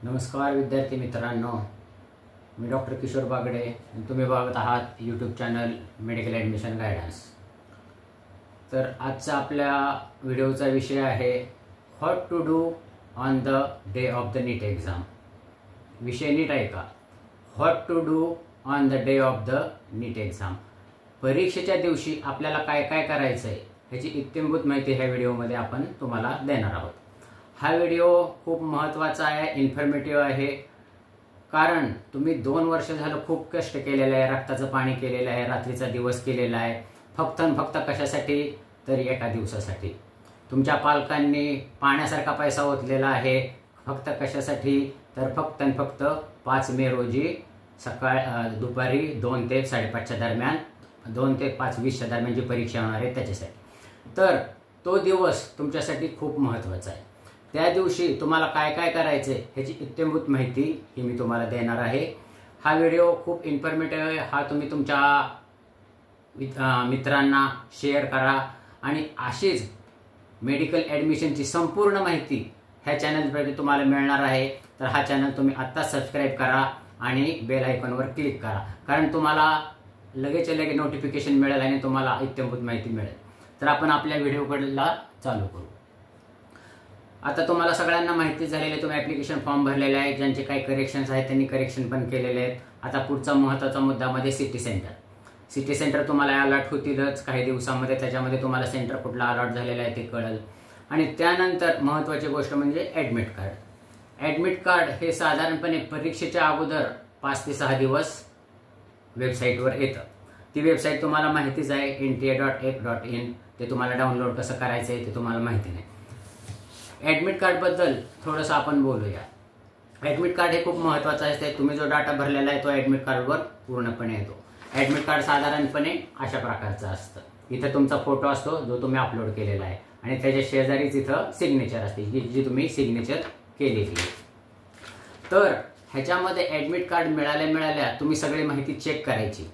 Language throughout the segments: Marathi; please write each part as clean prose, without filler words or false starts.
नमस्कार विद्यार्थी मित्रांनो, मी डॉक्टर किशोर बागडे आणि तुम्ही बघत आहात YouTube channel medical admission guidance. तर आजचा आपल्या व्हिडिओचा विषय आहे what to do on the day of the NEET exam. विषय नीट आहे का? What to do on the day of the NEET exam. परीक्षेच्या दिवशी आपल्याला काय काय करायचं आहे ह्याची इत्थंभूत माहिती ह्या व्हिडिओमध्ये आपण तुम्हाला देणार आहोत। हा व्हिडिओ खूप महत्त्वाचा आहे, इन्फॉर्मेटिव्ह आहे, कारण तुम्ही 2 वर्ष झालं खूप कष्ट केलेलं आहे, रक्ताचं पाणी केलेलं आहे, रात्रीचा दिवस केलेला आहे, फक्त कशासाठी? तर एका दिवसासाठी। तुमच्या पालकांनी पाण्यासारखा पैसा ओतलेला आहे, फक्त कशासाठी? तर फक्त 5 मे रोजी दुपारी 2 ते 5:30च्या दरम्यान, 2 ते 5:20च्या दरम्यान जी परीक्षा होणार आहे त्याच्यासाठी। तर तो दिवस तुमच्यासाठी खूप महत्त्वाचा आहे। त्या दिवशी तुम्हाला काय काय करायचे ह्याची इत्थंभूत माहिती ही मी तुम्हाला देणार आहे। हा व्हिडिओ खूप इन्फॉर्मेटिव्ह आहे, हा तुम्ही तुमच्या मित्रांना शेअर करा आणि अशीच मेडिकल ॲडमिशनची संपूर्ण माहिती ह्या चॅनलवरती तुम्हाला मिळणार आहे। तर हा चॅनल तुम्ही आत्ताच सबस्क्राईब करा आणि बेल आयकॉनवर क्लिक करा, कारण तुम्हाला लगेच नोटिफिकेशन मिळेल आणि तुम्हाला इत्थंभूत माहिती मिळेल। तर आपण आपल्या व्हिडिओकडला चालू करू। आता तुम्हाला सगळ्यांना माहिती झालेली आहे, तुम्ही ॲप्लिकेशन फॉर्म भरलेले आहे, ज्यांचे काही करेक्शन्स आहेत त्यांनी करेक्शन पण केलेले आहेत। आता पुढचा महत्त्वाचा मुद्दा मध्ये सिटी सेंटर तुम्हाला अलॉट होतीलच काही दिवसामध्ये, त्याच्यामध्ये तुम्हाला सेंटर कुठला अलॉट झालेला आहे ते कळेल। आणि त्यानंतर महत्त्वाची गोष्ट म्हणजे ॲडमिट कार्ड हे साधारणपणे परीक्षेच्या अगोदर 5 ते 6 दिवस वेबसाईटवर येतं। ती वेबसाईट तुम्हाला माहितीच आहे, nta.ac.in। ते तुम्हाला डाउनलोड कसं करायचं आहे ते तुम्हाला माहिती नाही। ॲडमिट कार्डबद्दल थोडंसं आपण बोलूया। ॲडमिट कार्ड हे खूप महत्त्वाचं असते। तुम्ही जो डाटा भरलेला आहे तो ॲडमिट कार्डवर पूर्णपणे येतो। ॲडमिट कार्ड साधारणपणे अशा प्रकारचं असतं। इथं तुमचा फोटो असतो जो तुम्ही अपलोड केलेला आहे आणि त्याच्या शेजारीच इथं सिग्नेचर असते जी तुम्ही सिग्नेचर केलेली आहे। तर ह्याच्यामध्ये ॲडमिट कार्ड मिळाल्या तुम्ही सगळी माहिती चेक करायची।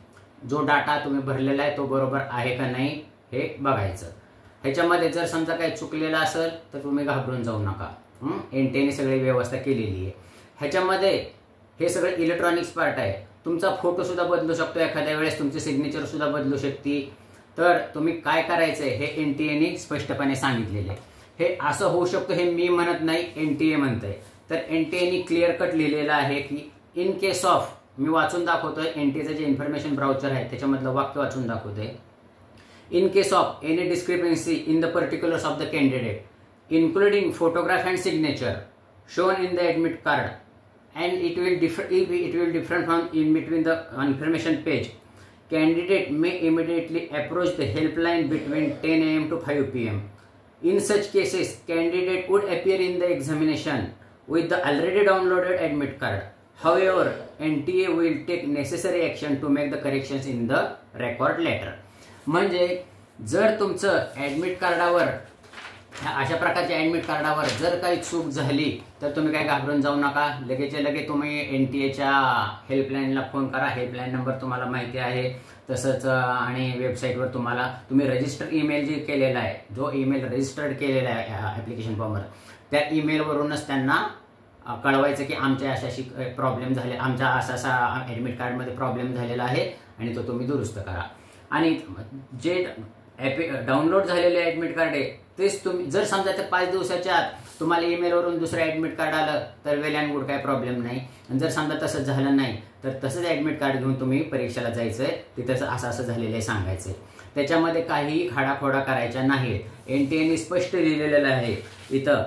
जो डाटा तुम्ही भरलेला आहे तो बरोबर आहे का नाही हे बघायचं। ह्याच्यामध्ये जर समजा काही चुकलेलं असेल तर तुम्ही घाबरून जाऊ नका, एनटीएने सगळी व्यवस्था केलेली आहे। ह्याच्यामध्ये हे सगळं इलेक्ट्रॉनिक्स पार्ट आहे। तुमचा फोटो सुद्धा बदलू शकतो, एखाद्या वेळेस तुमची सिग्नेचर सुद्धा बदलू शकते। तर तुम्ही काय करायचंय हे एनटीएने स्पष्टपणे सांगितलेले आहे। हे असं होऊ शकतं हे मी म्हणत नाही, एनटीए म्हणतंय। तर एनटीएने क्लिअर कट लिहिलेलं आहे की इन केस ऑफ, मी वाचून दाखवतोय, एनटीएचं जे इन्फॉर्मेशन ब्राउचर आहे त्याच्यामधलं वाक्य वाचून दाखवतोय। In case of any discrepancy in the particulars of the candidate, including photograph and signature shown in the admit card, and it will differ from in between the information page, candidate may immediately approach the helpline between 10 a.m. to 5 p.m. In such cases, candidate would appear in the examination with the already downloaded admit card. However, NTA will take necessary action to make the corrections in the record later. म्हणजे जर तुमचं ॲडमिट कार्डावर, अशा प्रकारच्या ॲडमिट कार्डावर जर काही चूक झाली तर तुम्ही काय घाबरून जाऊ नका। लगेच तुम्ही एनटीएच्या हेल्पलाईनला फोन करा। हेल्पलाईन नंबर तुम्हाला माहिती आहे तसंच, आणि वेबसाईटवर तुम्ही रजिस्टर ईमेल जे केलेला आहे, जो ईमेल रजिस्टर्ड केलेला आहे ॲप्लिकेशन फॉर्मवर, त्या ईमेलवरूनच त्यांना कळवायचं की आमच्या अशाशी प्रॉब्लेम झाले, आमच्या असा ॲडमिट कार्डमध्ये प्रॉब्लेम झालेला आहे आणि तो तुम्ही दुरुस्त करा। आणि जे डाउनलोड झालेले ॲडमिट कार्ड आहे तेच तुम्ही, जर समजा ते 5 दिवसाच्या आत तुम्हाला ईमेलवरून दुसरं ॲडमिट कार्ड आलं तर वेल अँड गुड, काय प्रॉब्लेम नाही। आणि जर समजा तसं झालं नाही तर तसंच ॲडमिट कार्ड घेऊन तुम्ही परीक्षेला जायचं आहे, तिथं असं झालेलं आहे सांगायचं। त्याच्यामध्ये काहीही खाडाखोडा करायच्या नाहीत। एनटीएने स्पष्ट लिहिलेलं आहे इथं,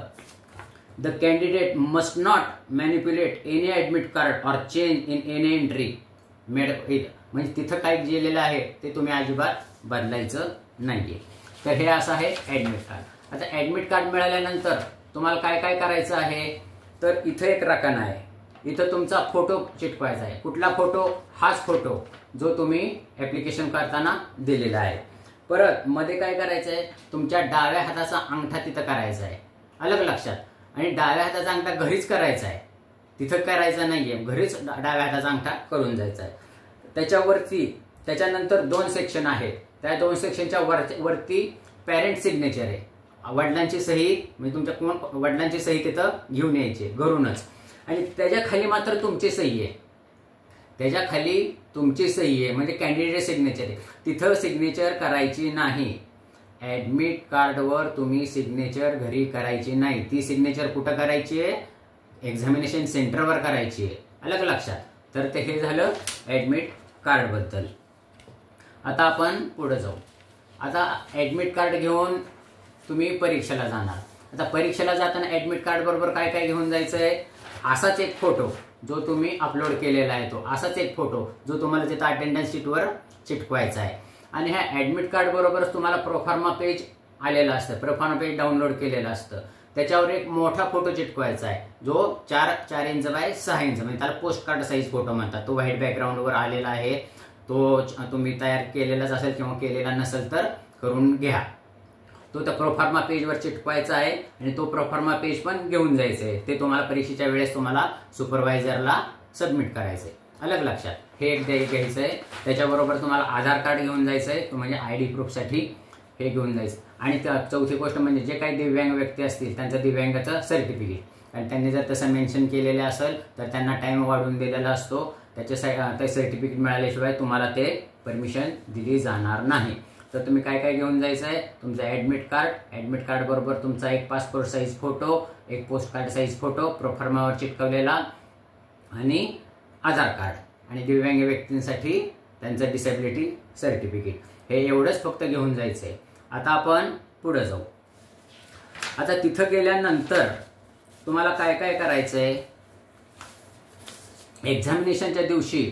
the candidate must not manipulate any admit card or change in any entry made it, म्हणजे तिथं काय लिहिलेलं आहे ते तुम्ही अजिबात बदलायचं नाहीये। तर हे असं आहे ॲडमिट कार्ड। आता ॲडमिट कार्ड मिळाल्यानंतर तुम्हाला काय काय करायचं आहे, तर इथं एक रकाना आहे, इथं तुमचा फोटो चिटकवायचा आहे। कुठला फोटो? हाच फोटो जो तुम्ही ॲप्लिकेशन करताना दिलेला आहे। परत मध्ये काय करायचं आहे, तुमच्या डाव्या हाताचा अंगठा तिथं करायचा आहे, अलग लक्षात। आणि डाव्या हाताचा अंगठा घरीच करायचा आहे, तिथं करायचं नाहीये, घरीच डाव्या हाताचा अंगठा करून जायचा आहे। त्याच्यानंतर 2 सेक्शन आहेत, त्या 2 सेक्शनच्या वरती पॅरेंट सिग्नेचर आहे, वडिलांची सही, म्हणजे तुमच्या वडिलांची सही तिथं घेऊन यायची घरूनच। आणि त्याच्या खाली मात्र तुमची सही आहे, त्याच्या खाली तुमची सही आहे, म्हणजे कॅन्डिडेट सिग्नेचर आहे, तिथं सिग्नेचर करायची नाही. ॲडमिट कार्डवर तुम्ही सिग्नेचर घरी करायची नाही. ती सिग्नेचर कुठं करायची आहे? एक्झामिनेशन सेंटरवर करायची आहे. अलग लक्षात. तर ते हे झालं ॲडमिट कार्डबद्दल. आता आपण पुढे जाऊ. आता ॲडमिट कार्ड घेऊन तुम्ही परीक्षेला जाणार. आता परीक्षेला जाताना ॲडमिट कार्ड बरोबर काय काय घेऊन जायचं आहे? असाच एक फोटो जो तुम्ही अपलोड केलेला आहे, तो असाच एक फोटो जो तुम्हाला तिथं अटेंडन्स शीटवर चिटकवायचा आहे. आणि ह्या ॲडमिट कार्ड बरोबरच तुम्हाला प्रोफार्मा पेज आलेलं असतं, प्रोफार्मा पेज डाउनलोड केलेलं असतं. त्याच्यावर एक मोठा फोटो चिटकवायचा आहे जो 4 इंच बाय 6 इंच, म्हणजे त्याला पोस्ट कार्ड साईज फोटो म्हणतात. तो व्हाईट बॅकग्राऊंडवर आलेला आहे. तो तुम्ही तयार केलेलाच असेल किंवा केलेला नसेल तर करून घ्या. तो त्या प्रोफार्मा पेजवर चिटकवायचा आहे आणि तो प्रोफार्मा पेज पण घेऊन जायचं आहे. ते तुम्हाला परीक्षेच्या वेळेस तुम्हाला सुपरवायझरला सबमिट करायचं आहे. अलग लक्षात. हे एक घ्यायचं आहे. त्याच्याबरोबर तुम्हाला आधार कार्ड घेऊन जायचं आहे, म्हणजे ID प्रूफसाठी हे घेऊन जायचं. आणि चौथी गोष्ट म्हणजे जे काही दिव्यांग व्यक्ती असतील त्यांचं दिव्यांगाचं सर्टिफिकेट, आणि त्यांनी जर तसं मेन्शन केलेलं असेल तर त्यांना टाईम वाढवून दिलेला असतो. ते सर्टिफिकेट मिळाल्याशिवाय तुम्हाला ते परमिशन दिली जाणार नाही. तर तुम्ही काय काय घेऊन जायचं आहे? तुमचं ॲडमिट कार्ड बरोबर तुमचा एक पासपोर्ट साईज फोटो, एक पोस्ट कार्ड साईज फोटो प्रोफार्मावर चिटकवलेला, आणि आधार कार्ड, आणि दिव्यांग व्यक्तींसाठी त्यांचं डिसेबिलिटी सर्टिफिकेट. हे एवढंच फक्त घेऊन जायचं आहे. आता आपण पुढे जाऊ. आता तिथं गेल्यानंतर तुम्हाला काय काय करायचं आहे? एक्झामिनेशनच्या दिवशी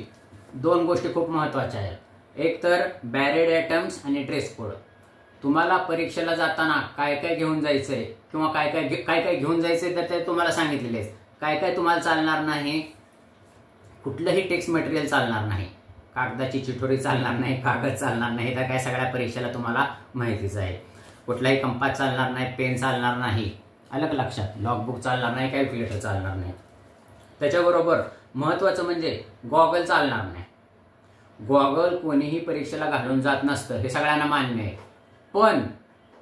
2 गोष्टी खूप महत्त्वाच्या आहेत. एक तर बॅरेड आयटम्स आणि ड्रेस कोड. तुम्हाला परीक्षेला जाताना काय काय घेऊन जायचंय किंवा काय काय घेऊन जायचंय तर ते तुम्हाला सांगितलेले आहे. काय काय तुम्हाला चालणार नाही? कुठलंही टेक्स्ट मटेरियल चालणार नाही, कागदाची चिठोरी चालणार नाही, कागद चालणार नाही. तर काय सगळ्या परीक्षेला तुम्हाला माहितीच आहे. कुठलाही कंपास चालणार नाही, पेन चालणार नाही. अलग लक्षात. लॉगबुक चालणार नाही, कॅल्क्युलेटर चालणार नाही. त्याच्याबरोबर महत्त्वाचं म्हणजे गॉगल चालणार नाही. गॉगल कोणीही परीक्षेला घालून जात नसतं, हे सगळ्यांना मान्य आहे. पण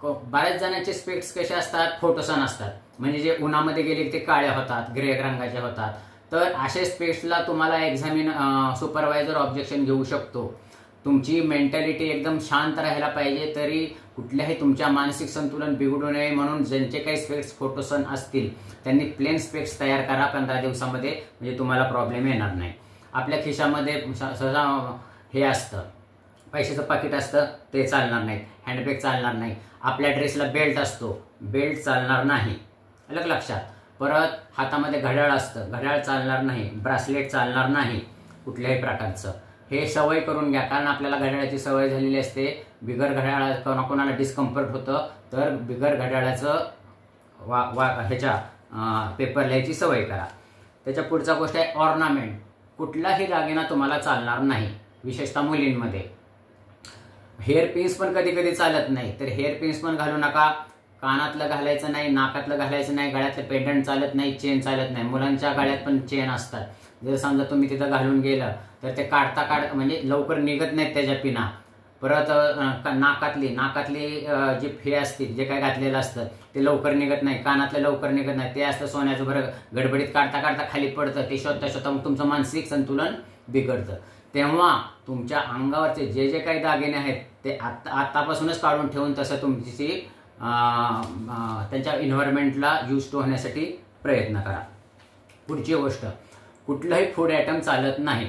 बऱ्याच जणांचे स्पेक्स कसे असतात? फोटोसन असतात, म्हणजे जे उन्हामध्ये गेले ते काळ्या होतात, ग्रे रंगाचे होतात. तर अशा स्पेक्सला तुम्हाला सुपरवायझर ऑब्जेक्शन घेऊ शकतो. तुमची मेंटॅलिटी एकदम शांत राहायला पाहिजे, तरी कुठल्याही तुमच्या मानसिक संतुलन बिघडू नये म्हणून ज्यांचे काही स्पेक्स फोटोसन असतील त्यांनी प्लेन स्पेक्स तयार करा 15 दिवसामध्ये, म्हणजे तुम्हाला प्रॉब्लेम येणार नाही. आपल्या खिशामध्ये सहसा हे असतं, पैशाचं पाकिट असतं, ते चालणार नाही. हँडबॅग चालणार नाही. आपल्या ड्रेसला बेल्ट असतो, बेल्ट चालणार नाही. अलग लक्षात. परत हातामध्ये घड्याळ असतं, घड्याळ चालणार नाही. ब्रासलेट चालणार नाही कुठल्याही प्रकारचं. हे सवय करून घ्या, कारण आपल्याला घड्याळाची सवय झालेली असते. बिगर घड्याळा कोणाकोणाला डिस्कम्फर्ट होतं, तर बिगर घड्याळाचं पेपर लिहायची सवय करा. त्याच्या पुढचा गोष्ट आहे ऑर्नामेंट. कुठलाही दागिना तुम्हाला चालणार नाही, विशेषतः मुलींमध्ये. हेअर पिन्स पण कधी कधी चालत नाही, तर हेअर पिन्स पण घालू नका. कानातलं घालायचं नाही, नाकातलं घालायचं नाही, गळ्यातलं पेंडंट चालत नाही, चेन चालत नाही. मुलांच्या गळ्यात पण चेन असतात. जर समजा तुम्ही तिथं घालून गेलं तर ते म्हणजे लवकर निघत नाहीत त्याच्या पिना. परत नाकातली जी फे असते, जे काय घातलेलं असतं ते लवकर निघत नाही. कानातलं लवकर निघत नाही. ते असतं सोन्याचं, बरं गडबडीत काढता खाली पडतं. ते शोधता मग तुमचं मानसिक संतुलन बिघडतं. तेव्हा तुमच्या अंगावरचे जे काही दागिने आहेत ते आत्तापासूनच काढून ठेवून तसं तुमची त्यांच्या एन्व्हायरमेंटला यूज टू होण्यासाठी प्रयत्न करा. पुढची गोष्ट, कुठलाही फूड आयटम चालत नाही.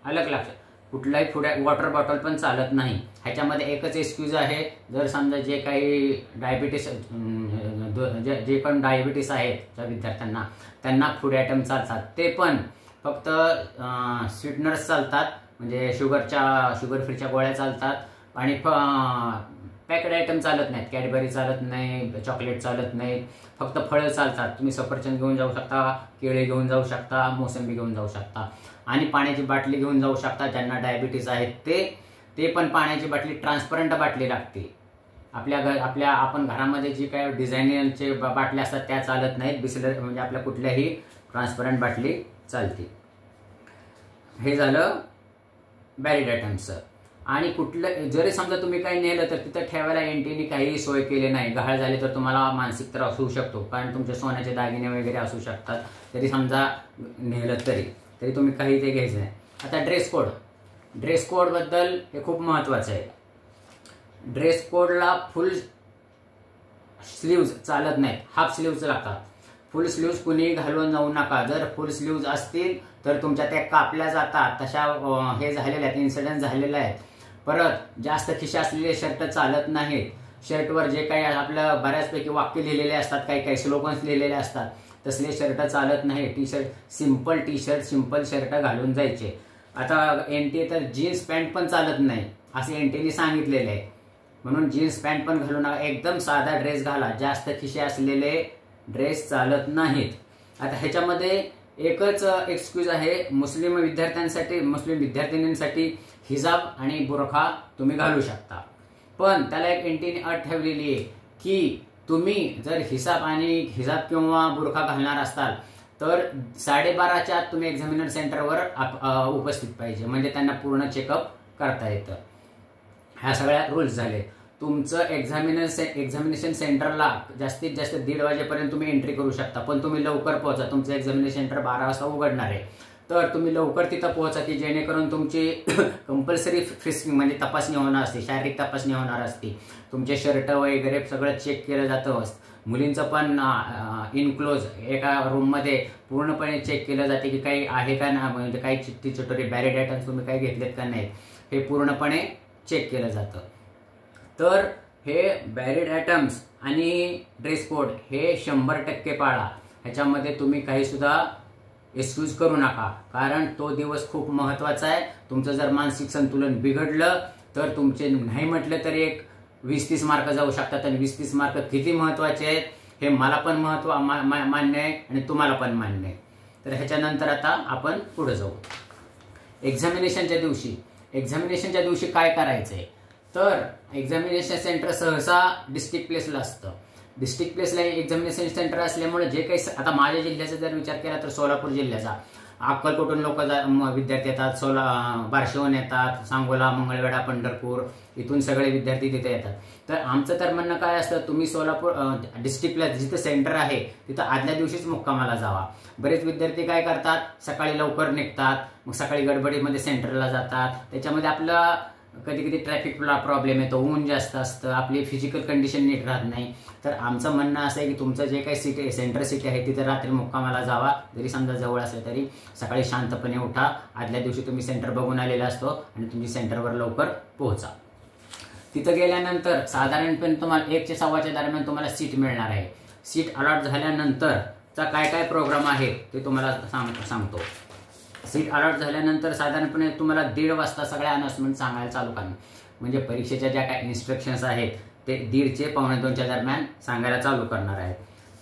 अलग लक्षात. कुठलाही फूड, वॉटर बॉटल पण चालत नाही. ह्याच्यामध्ये एकच एक्सक्यूज आहे, जर समजा जे काही जे पण डायबिटीस आहेत त्या विद्यार्थ्यांना, त्यांना फूड आयटम चालतात. ते पण फक्त स्वीटनर्स चालतात, म्हणजे शुगर फ्रीच्या गोळ्या चालतात. आणि पॅकेड आयटम चालत नाहीत. कॅडबरी चालत नाही, चॉकलेट चालत नाही. फक्त फळं चालतात. तुम्ही सफरचंद घेऊन जाऊ शकता, केळे घेऊन जाऊ शकता, मोसंबी घेऊन जाऊ शकता. आणि पाण्याची बाटली घेऊन जाऊ शकता. ज्यांना डायबिटीस आहेत ते पण पाण्याची बाटली ट्रान्सपरंट बाटली लागते. आपण घरामध्ये जी काय डिझाईनचे बाटल्या असतात त्या चालत नाहीत. बिसलरी म्हणजे आपल्या कुठल्याही ट्रान्सपरंट बाटली चालते. हे झालं बॅरिड आयटम्सचं. आणि कुठलं जरी समजा तुम्ही काही नेलं तर तिथं ठेवायला एनटीने काही सोय केली नाही, गहाळ झाली तर तुम्हाला मानसिक त्रास होऊ शकतो, कारण तुमचे सोन्याचे दागिने वगैरे असू शकतात, तरी समजा नेलं तरी तुम्ही काही ते घ्यायचं नाही. आता ड्रेस कोडबद्दल हे खूप महत्त्वाचं आहे. ड्रेस कोडला फुल स्लीव्ज चालत नाहीत, हाफ स्लीव्ज लागतात. फुल स्लीव्ज कुणी घालून जाऊ नका. जर फुल स्लीव्ज असतील तर तुमच्या त्या कापल्या जातात, तशा हे झालेल्या आहेत, इन्सिडेंट झालेले आहेत. परत जास्त खिशे असलेले शर्ट चालत नाहीत. शर्टवर जे काही आपलं बऱ्याचपैकी वाक्य लिहिलेले असतात, काही स्लोगन्स लिहिलेले असतात, तसले शर्ट चालत नाही. सिंपल शर्ट घालून जायचे. आता एनटी तर जीन्स पॅन्ट पण चालत नाही असे एनटीने सांगितलेले आहे, म्हणून जीन्स पॅन्ट पण घालू नका. एकदम साधा ड्रेस घाला, जास्त खिशे असलेले ड्रेस चालत नाहीत. आता ह्याच्यामध्ये एकच एक्सक्यूज आहे, मुस्लिम विद्यार्थिनींसाठी हिजाब आणि बुरखा तुम्ही घालू शकता. पण त्याला एक एनटीने अट ठेवलेली आहे की तुम्ही जर हिजाब किंवा बुरखा घालणार असाल तर 12:30च्या आत तुम्ही एक्झामिनर सेंटरवर उपस्थित पाहिजे, म्हणजे त्यांना पूर्ण चेकअप करता येतं. ह्या सगळ्या रूल्स झाले. तुमचं एक्झामिनेशन सेंटरला जास्तीत जास्त 1:30 वाजेपर्यंत तुम्ही एंट्री करू शकता, पण तुम्ही लवकर पोहोचा. तुमचं एक्झामिनेशन सेंटर 12 वाजता उघडणार आहे, तर तुम्ही लवकर तिथं पोहोचा की जेणेकरून तुमची कंपल्सरी फिस्किंग म्हणजे तपासणी होणार असते, शारीरिक तपासणी होणार असते. तुमचे शर्ट वगैरे सगळं चेक केलं जातं. मुलींचं पण इनक्लोज एका रूममध्ये पूर्णपणे चेक केलं जाते की काही आहे का ना, म्हणजे काही चिठ्ठी चटोरी बॅरिड आयटम्स तुम्ही काही घेतलेत का नाहीत, हे पूर्णपणे चेक केलं जातं. तर हे बॅरिड आयटम्स आणि ड्रेस कोड हे 100% पाळा. ह्याच्यामध्ये तुम्ही काही सुद्धा एक्सक्यूज करू नका, कारण तो दिवस खूप महत्त्वाचा आहे. तुमचं जर मानसिक संतुलन बिघडलं तर तुमचे नाही म्हटलं तरी एक 20-30 मार्क जाऊ शकतात. आणि 20-30 मार्क किती महत्त्वाचे आहेत हे मला पण मान्य आहे आणि तुम्हाला पण मान्य आहे. तर ह्याच्यानंतर आता आपण पुढे जाऊ. एक्झामिनेशनच्या दिवशी काय करायचं आहे, तर एक्झामिनेशन सेंटर सहसा डिस्ट्रिक्ट प्लेसला असतं. डिस्ट्रिक्ट प्लेसला एक्झामिनेशन सेंटर असल्यामुळे जे काही आता माझ्या जिल्ह्याचा जर विचार केला तर सोलापूर जिल्ह्याचा अक्कलकोटून लोक विद्यार्थी येतात, बार्शीहून येतात, सांगोला, मंगळवेढा, पंढरपूर इथून सगळे विद्यार्थी तिथे येतात. तर आमचं तर म्हणणं काय असतं, तुम्ही सोलापूर डिस्ट्रिक्टला जिथं सेंटर आहे तिथं आदल्या दिवशीच मुक्कामाला जावा. बरेच विद्यार्थी काय करतात, सकाळी लवकर निघतात, मग सकाळी गडबडीमध्ये सेंटरला जातात. त्याच्यामध्ये आपलं कधी ट्रॅफिक प्रॉब्लेम येतो, ऊन जास्त असतं, आपली फिजिकल कंडिशन नीट राहत नाही. तर आमचं म्हणणं असं आहे की तुमचं जे काही सेंटर सिटी आहे तिथे रात्री मुक्कामाला जावा. जरी समजा जवळ असेल तरी सकाळी शांतपणे उठा. आदल्या दिवशी तुम्ही सेंटर बघून आलेला असतो आणि तुम्ही सेंटरवर लवकर पोहोचा. तिथं गेल्यानंतर साधारणपणे तुम्हाला 1 ते 1:15 दरम्यान तुम्हाला सीट मिळणार आहे. सीट अलॉट झाल्यानंतरचा काय प्रोग्राम आहे ते तुम्हाला सांगतो. सीट अलॉट झाल्यानंतर साधारणपणे तुम्हाला 1:30 वाजता सगळ्या अनाउन्समेंट सांगायला चालू करणार. म्हणजे परीक्षेच्या ज्या काही इन्स्ट्रक्शन्स आहेत ते 1:30 ते 1:45च्या दरम्यान सांगायला चालू करणार आहेत.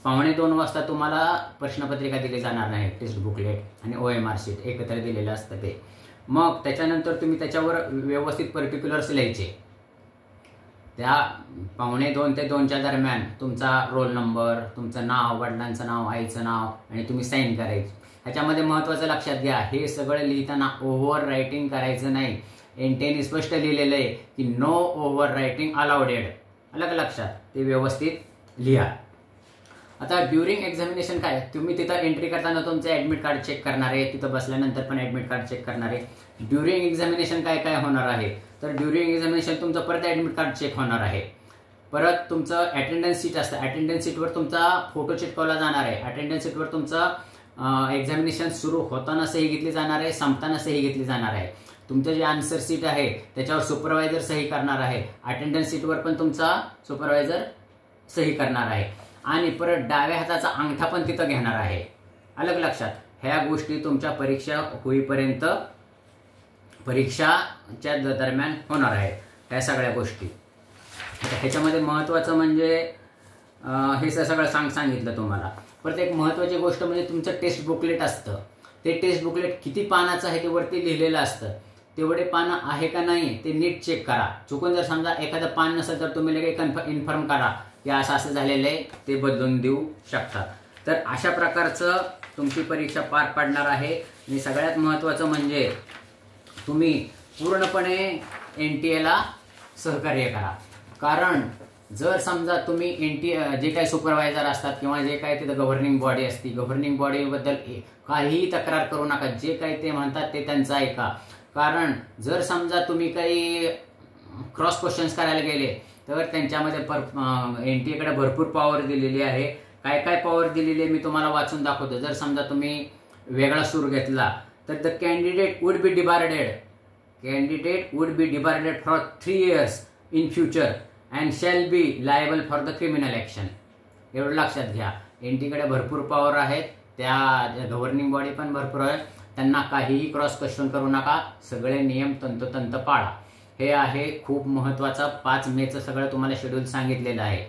1:45 वाजता तुम्हाला प्रश्नपत्रिका दिली जाणार नाही, टेक्स्ट बुकलेट आणि OMR शीट एकत्र दिलेलं असतं ते. मग त्याच्यानंतर तुम्ही त्याच्यावर व्यवस्थित पर्टिक्युलर्स लिहायचे. त्या 1:45 ते 2च्या दरम्यान तुमचा रोल नंबर, तुमचं नाव, वडिलांचं नाव, आईचं नाव आणि तुम्ही साईन करायची. ह्याच्यामध्ये महत्त्वाचं लक्षात घ्या, हे सगळं लिहिताना ओव्हर रायटिंग करायचं नाही. एनटीएने स्पष्ट लिहिलेलं आहे की नो ओव्हर रायटिंग अलाउडेड. अलग लक्षात ते व्यवस्थित लिहा. आता ड्युरिंग एक्झामिनेशन काय, तुम्ही तिथं एंट्री करताना तुमचं ॲडमिट कार्ड चेक करणार आहे, तिथं बसल्यानंतर पण ॲडमिट कार्ड चेक करणार आहे. ड्युरिंग एक्झामिनेशन काय होणार आहे, तर ड्युरिंग एक्झामिनेशन तुमचं परत ॲडमिट कार्ड चेक होणार आहे. परत तुमचं अटेंडन्स सीट असतं, अटेंडन्स सीटवर तुमचा फोटो चिटकवला जाणार आहे. अटेंडन्स सीटवर तुमचं एक्झामिनेशन सुरू होताना सही घेतली जाणार आहे, संपताना सही घेतली जाणार आहे. तुमचं जे आन्सर सीट आहे त्याच्यावर सुपरवायझर सही करणार आहे. अटेंडन्स सीटवर पण तुमचा सुपरवायझर सही करणार आहे. आणि परत डाव्या हाताचा अंगठा पण तिथं घेणार आहे. अलग लक्षात, ह्या गोष्टी तुमच्या परीक्षा होईपर्यंत परीक्षाच्या दरम्यान होणार आहे ह्या सगळ्या गोष्टी. ह्याच्यामध्ये महत्त्वाचं म्हणजे हे सगळं सांगितलं तुम्हाला. परत एक महत्त्वाची गोष्ट म्हणजे तुमचं टेक्स्ट बुकलेट असतं. ते टेक्स्ट बुकलेट किती पानाचं आहे ते वरती लिहिलेलं असतं. तेवढे पानं आहे का नाही ते नीट चेक करा. चुकून जर समजा एखादं पान नसेल तर तुम्ही लगेच इन्फॉर्म करा की असं झालेलं आहे, ते बदलून देऊ शकता. तर अशा प्रकारचं तुमची परीक्षा पार पाडणार आहे. आणि सगळ्यात महत्त्वाचं म्हणजे तुम्ही पूर्णपणे NTA सहकार्य करा। कारण जर समजा तुम्ही जे काही सुपरवायझर असतात किंवा जे काही तिथं गव्हर्निंग बॉडी असते, गव्हर्निंग बॉडीबद्दल काहीही तक्रार करू नका। जे काही ते म्हणतात ते त्यांचं ऐका। कारण जर समजा तुम्ही काही क्रॉस क्वेश्चन्स करायला गेले तर त्यांच्यामध्ये NTA भरपूर पॉवर दिलेली आहे। काय काय पॉवर दिलेली आहे मी तुम्हाला वाचून दाखवतो। जर समजा तुम्ही वेगळा सूर घेतला तर the candidate would be debarred for 3 years in future and shall be liable for the criminal action. एवढं लक्षात घ्या। NTA भरपूर पॉवर आहेत, त्या गव्हर्निंग बॉडी पण भरपूर आहे। त्यांना काहीही क्रॉस क्वेश्चन करू नका, सगळे नियम तंतोतंत पाळा। हे आहे खूप महत्त्वाचा 5 मेचं सगळं तुम्हाला शेड्यूल सांगितलेलं आहे,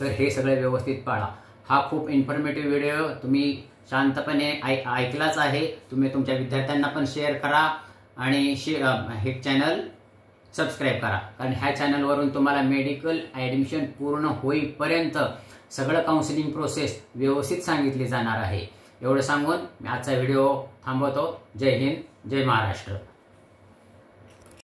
तर हे सगळे व्यवस्थित पाळा। हा खूप इन्फॉर्मेटिव्ह व्हिडिओ तुम्ही शांतपणे ऐकलाच आहे। तुम्ही तुमच्या विद्यार्थ्यांना पण शेअर करा आणि हे चॅनल सबस्क्राईब करा। कारण ह्या चॅनलवरून तुम्हाला मेडिकल ॲडमिशन पूर्ण होईपर्यंत सगळं काउन्सिलिंग प्रोसेस व्यवस्थित सांगितली जाणार आहे। एवढं सांगून मी आजचा व्हिडिओ थांबवतो। जय हिंद, जय महाराष्ट्र।